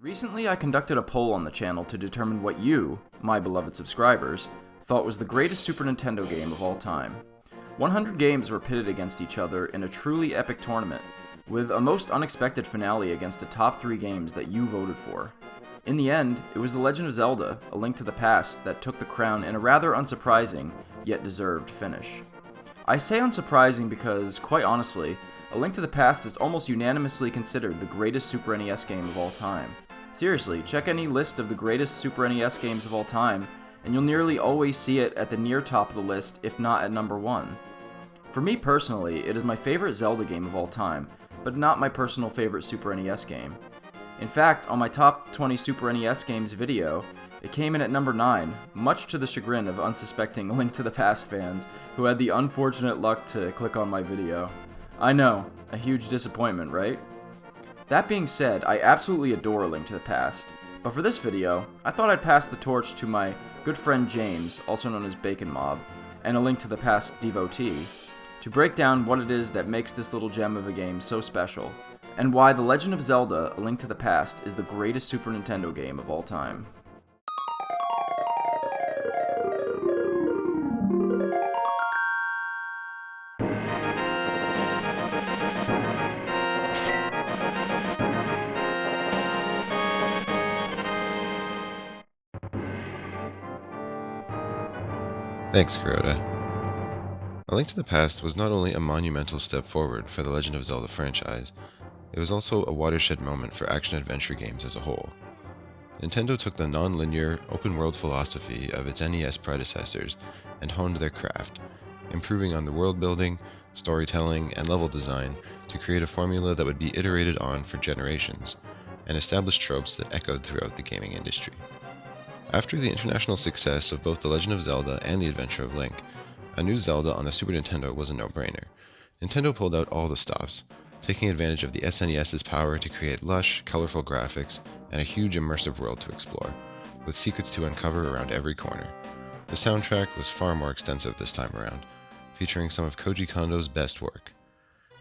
Recently, I conducted a poll on the channel to determine what you, my beloved subscribers, thought was the greatest Super Nintendo game of all time. 100 games were pitted against each other in a truly epic tournament, with a most unexpected finale against the top 3 games that you voted for. In the end, it was The Legend of Zelda: A Link to the Past that took the crown in a rather unsurprising, yet deserved finish. I say unsurprising because, quite honestly, A Link to the Past is almost unanimously considered the greatest Super NES game of all time. Seriously, check any list of the greatest Super NES games of all time, and you'll nearly always see it at the near top of the list, if not at number 1. For me personally, it is my favorite Zelda game of all time, but not my personal favorite Super NES game. In fact, on my top 20 Super NES games video, it came in at number 9, much to the chagrin of unsuspecting A Link to the Past fans who had the unfortunate luck to click on my video. I know, a huge disappointment, right? That being said, I absolutely adore A Link to the Past, but for this video, I thought I'd pass the torch to my good friend James, also known as Bacon Mob, and A Link to the Past devotee, to break down what it is that makes this little gem of a game so special, and why The Legend of Zelda: A Link to the Past is the greatest Super Nintendo game of all time. Thanks, Kuroda. A Link to the Past was not only a monumental step forward for the Legend of Zelda franchise, it was also a watershed moment for action-adventure games as a whole. Nintendo took the non-linear, open-world philosophy of its NES predecessors and honed their craft, improving on the world-building, storytelling, and level design to create a formula that would be iterated on for generations, and establish tropes that echoed throughout the gaming industry. After the international success of both The Legend of Zelda and The Adventure of Link, a new Zelda on the Super Nintendo was a no-brainer. Nintendo pulled out all the stops, taking advantage of the SNES's power to create lush, colorful graphics and a huge immersive world to explore, with secrets to uncover around every corner. The soundtrack was far more extensive this time around, featuring some of Koji Kondo's best work.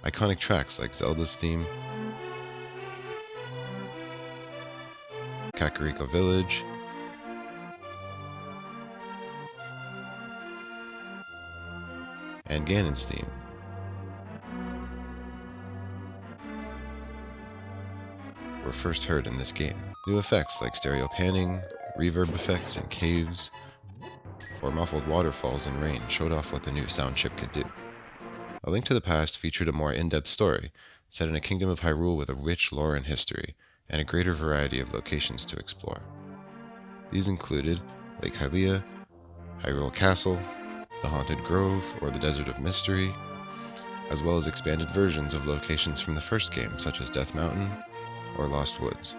Iconic tracks like Zelda's theme, Kakariko Village, and Ganon's theme. Were first heard in this game. New effects like stereo panning, reverb effects in caves, or muffled waterfalls in rain showed off what the new sound chip could do. A Link to the Past featured a more in-depth story, set in a kingdom of Hyrule with a rich lore and history, and a greater variety of locations to explore. These included Lake Hylia, Hyrule Castle, the Haunted Grove, or the Desert of Mystery, as well as expanded versions of locations from the first game, such as Death Mountain or Lost Woods.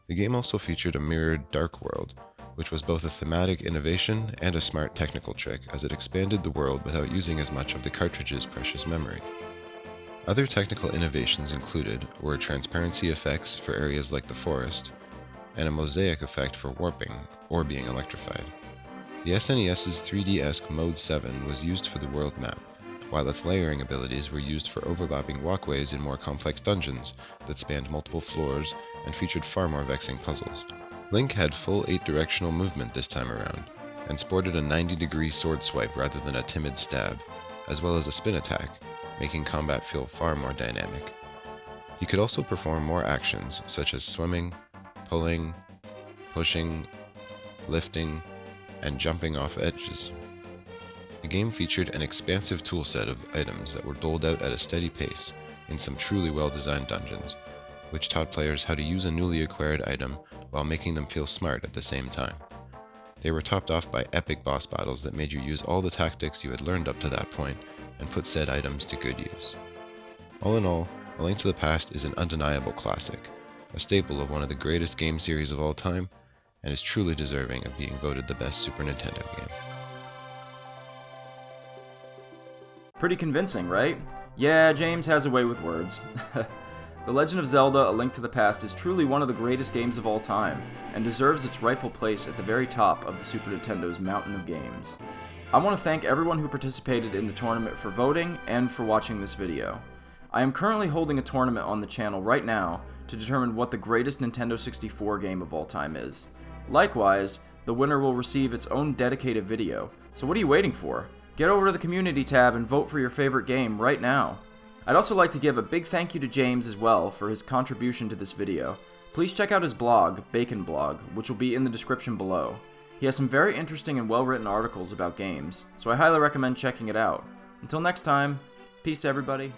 The game also featured a mirrored Dark World, which was both a thematic innovation and a smart technical trick, as it expanded the world without using as much of the cartridge's precious memory. Other technical innovations included were transparency effects for areas like the forest, and a mosaic effect for warping or being electrified. The SNES's 3D-esque Mode 7 was used for the world map, while its layering abilities were used for overlapping walkways in more complex dungeons that spanned multiple floors and featured far more vexing puzzles. Link had full 8-directional movement this time around, and sported a 90-degree sword swipe rather than a timid stab, as well as a spin attack, making combat feel far more dynamic. He could also perform more actions such as swimming, pulling, pushing, lifting, and jumping off edges. The game featured an expansive toolset of items that were doled out at a steady pace in some truly well-designed dungeons, which taught players how to use a newly acquired item while making them feel smart at the same time. They were topped off by epic boss battles that made you use all the tactics you had learned up to that point and put said items to good use. All in all, A Link to the Past is an undeniable classic, a staple of one of the greatest game series of all time, and is truly deserving of being voted the best Super Nintendo game. Pretty convincing, right? Yeah, James has a way with words. The Legend of Zelda: A Link to the Past is truly one of the greatest games of all time, and deserves its rightful place at the very top of the Super Nintendo's mountain of games. I want to thank everyone who participated in the tournament for voting and for watching this video. I am currently holding a tournament on the channel right now to determine what the greatest Nintendo 64 game of all time is. Likewise, the winner will receive its own dedicated video, so what are you waiting for? Get over to the community tab and vote for your favorite game right now. I'd also like to give a big thank you to James as well for his contribution to this video. Please check out his blog, Bacon Blog, which will be in the description below. He has some very interesting and well-written articles about games, so I highly recommend checking it out. Until next time, peace everybody.